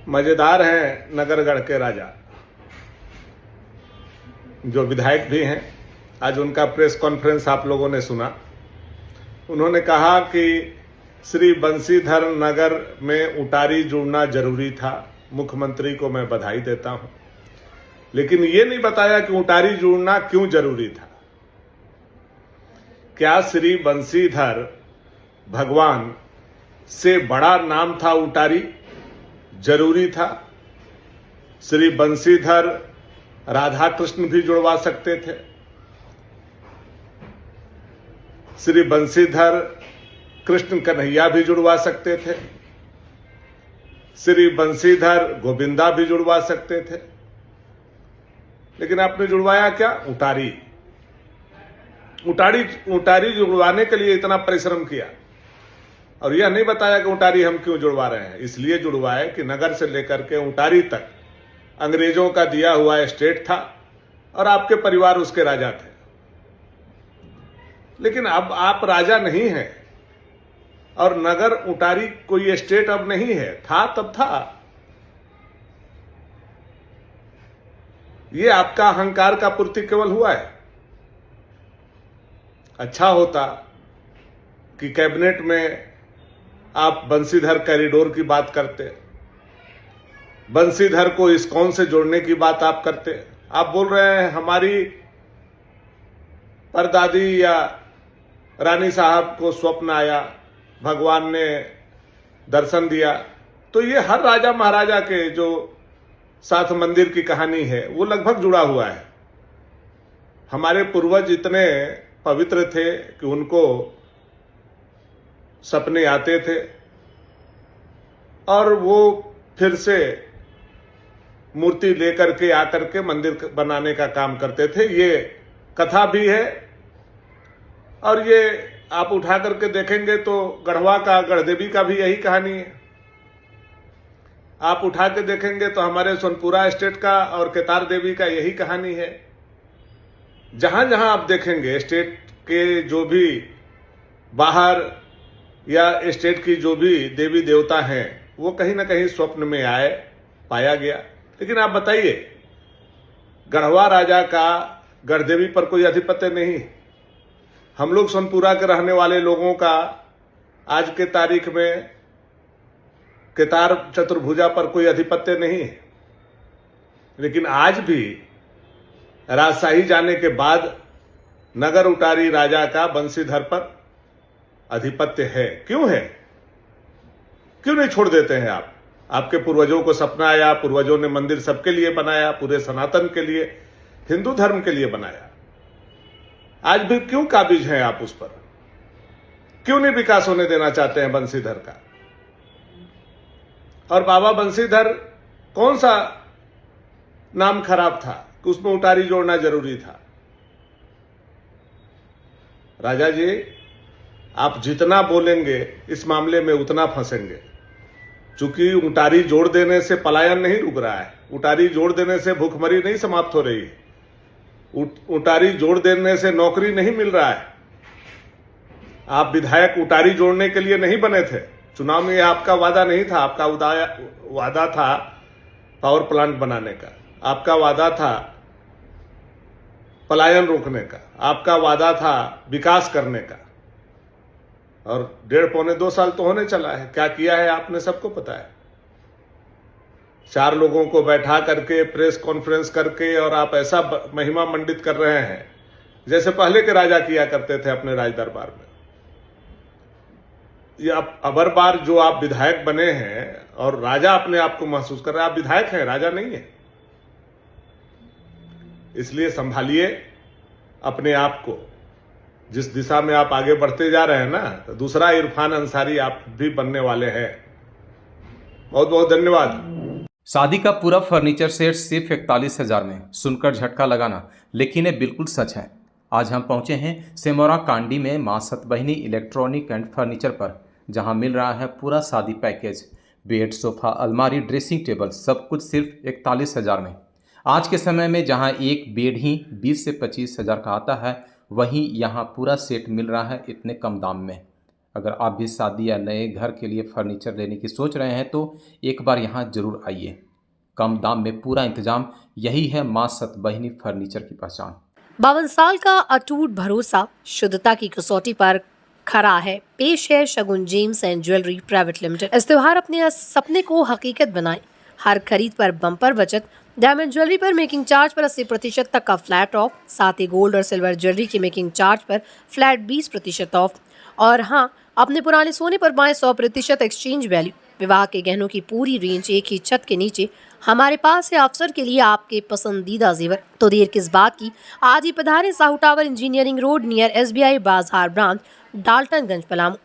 मजेदार हैं नगरगढ़ के राजा, जो विधायक भी हैं। आज उनका प्रेस कॉन्फ्रेंस आप लोगों ने सुना। उन्होंने कहा कि श्री बंशीधर नगर में उटारी जुड़ना जरूरी था। मुख्यमंत्री को मैं बधाई देता हूं, लेकिन ये नहीं बताया कि उटारी जुड़ना क्यों जरूरी था। क्या श्री बंशीधर भगवान से बड़ा नाम था उटारी? जरूरी था। श्री बंशीधर राधा कृष्ण भी जुड़वा सकते थे। श्री बंशीधर कृष्ण कन्हैया भी जुड़वा सकते थे। श्री बंशीधर गोविंदा भी जुड़वा सकते थे। लेकिन आपने जुड़वाया क्या? उटारी। उटारी जुड़वाने के लिए इतना परिश्रम किया और यह नहीं बताया कि उटारी हम क्यों जुड़वा रहे हैं। इसलिए जुड़वाए कि नगर से लेकर के उटारी तक अंग्रेजों का दिया हुआ एस्टेट था और आपके परिवार उसके राजा थे। लेकिन अब आप राजा नहीं हैं और नगर उटारी कोई एस्टेट अब नहीं है, था तब था। यह आपका अहंकार का पूर्ति केवल हुआ है। अच्छा होता कि कैबिनेट में आप बंशीधर कॉरिडोर की बात करते, बंशीधर को इस्कॉन से जोड़ने की बात आप करते। आप बोल रहे हैं हमारी परदादी या रानी साहब को स्वप्न आया, भगवान ने दर्शन दिया। तो ये हर राजा महाराजा के जो साथ मंदिर की कहानी है वो लगभग जुड़ा हुआ है। हमारे पूर्वज इतने पवित्र थे कि उनको सपने आते थे और वो फिर से मूर्ति लेकर के आकर के मंदिर बनाने का काम करते थे। ये कथा भी है और ये आप उठा करके देखेंगे तो गढ़वा का, गढ़देवी का भी यही कहानी है। आप उठा के देखेंगे तो हमारे सोनपुरा स्टेट का और केतार देवी का यही कहानी है। जहां जहां आप देखेंगे स्टेट के जो भी बाहर या स्टेट की जो भी देवी देवता हैं वो कहीं ना कहीं स्वप्न में आए, पाया गया। लेकिन आप बताइए, गढ़वा राजा का गढ़देवी पर कोई आधिपत्य नहीं। हम लोग सोनपुरा के रहने वाले लोगों का आज के तारीख में केतार चतुर्भुजा पर कोई आधिपत्य नहीं है। लेकिन आज भी राजशाही जाने के बाद नगर उटारी राजा का बंशीधर पर आधिपत्य है। क्यों है? क्यों नहीं छोड़ देते हैं आप? आपके पूर्वजों को सपना आया, पूर्वजों ने मंदिर सबके लिए बनाया, पूरे सनातन के लिए, हिंदू धर्म के लिए बनाया। आज भी क्यों काबिज हैं आप उस पर? क्यों नहीं विकास होने देना चाहते हैं बंशीधर का? और बाबा बंशीधर कौन सा नाम खराब था कि उसमें उटारी जोड़ना जरूरी था? राजा जी, आप जितना बोलेंगे इस मामले में उतना फंसेंगे। चूंकि उटारी जोड़ देने से पलायन नहीं रुक रहा है, उटारी जोड़ देने से भूखमरी नहीं समाप्त हो रही है, उटारी जोड़ देने से नौकरी नहीं मिल रहा है। आप विधायक उटारी जोड़ने के लिए नहीं बने थे। चुनाव में यह आपका वादा नहीं था। आपका वादा था पावर प्लांट बनाने का, आपका वादा था पलायन रोकने का, आपका वादा था विकास करने का। और 1.5-2 साल तो होने चला है। क्या किया है आपने? सबको पता है। 4 लोगों को बैठा करके प्रेस कॉन्फ्रेंस करके और आप ऐसा महिमा मंडित कर रहे हैं जैसे पहले के राजा किया करते थे अपने राज दरबार में। ये अबर बार जो आप विधायक बने हैं और राजा अपने आप को महसूस कर रहे हैं, आप विधायक हैं, राजा नहीं है। इसलिए संभालिए अपने आप को। जिस दिशा में आप आगे बढ़ते जा रहे हैं ना, तो दूसरा इरफान अंसारी आप भी बनने वाले हैं। बहुत बहुत धन्यवाद। शादी का पूरा फर्नीचर सेट सिर्फ 41,000 में। सुनकर झटका लगाना, लेकिन ये बिल्कुल सच है। आज हम पहुंचे हैं सेमोरा कांडी में मां सतबहिनी इलेक्ट्रॉनिक एंड फर्नीचर पर, जहां मिल रहा है पूरा शादी पैकेज। बेड, सोफा, अलमारी, ड्रेसिंग टेबल, सब कुछ सिर्फ 41,000 में। आज के समय में जहां एक बेड ही 20 से 25 हज़ार का आता है, वहीं यहाँ पूरा सेट मिल रहा है इतने कम दाम में। अगर आप भी शादी या नए घर के लिए फर्नीचर लेने की सोच रहे हैं तो एक बार यहाँ जरूर आइए। कम दाम में पूरा इंतजाम, यही है माँ सतबहिनी फर्नीचर की पहचान। 52 साल का अटूट भरोसा, शुद्धता की कसौटी पर खरा है। पेश है Shagun gems and jewellery private limited. इस त्योहार अपने सपने को हकीकत बनाएं। हर खरीद पर बम्पर बचत। डायमंड ज्वेलरी पर मेकिंग चार्ज पर 80% तक का फ्लैट ऑफ। साथ ही गोल्ड और सिल्वर ज्वेलरी की मेकिंग चार्ज पर फ्लैट 20% ऑफ। और हाँ, अपने पुराने सोने पर पाएं 100% एक्सचेंज वैल्यू। विवाह के गहनों की पूरी रेंज एक ही छत के नीचे हमारे पास है अवसर के लिए आपके पसंदीदा जेवर। तो देर किस बात की, आज ही पधारें Sahu tower engineering road near SBI बाजार ब्रांच, डाल्टनगंज, पलामू।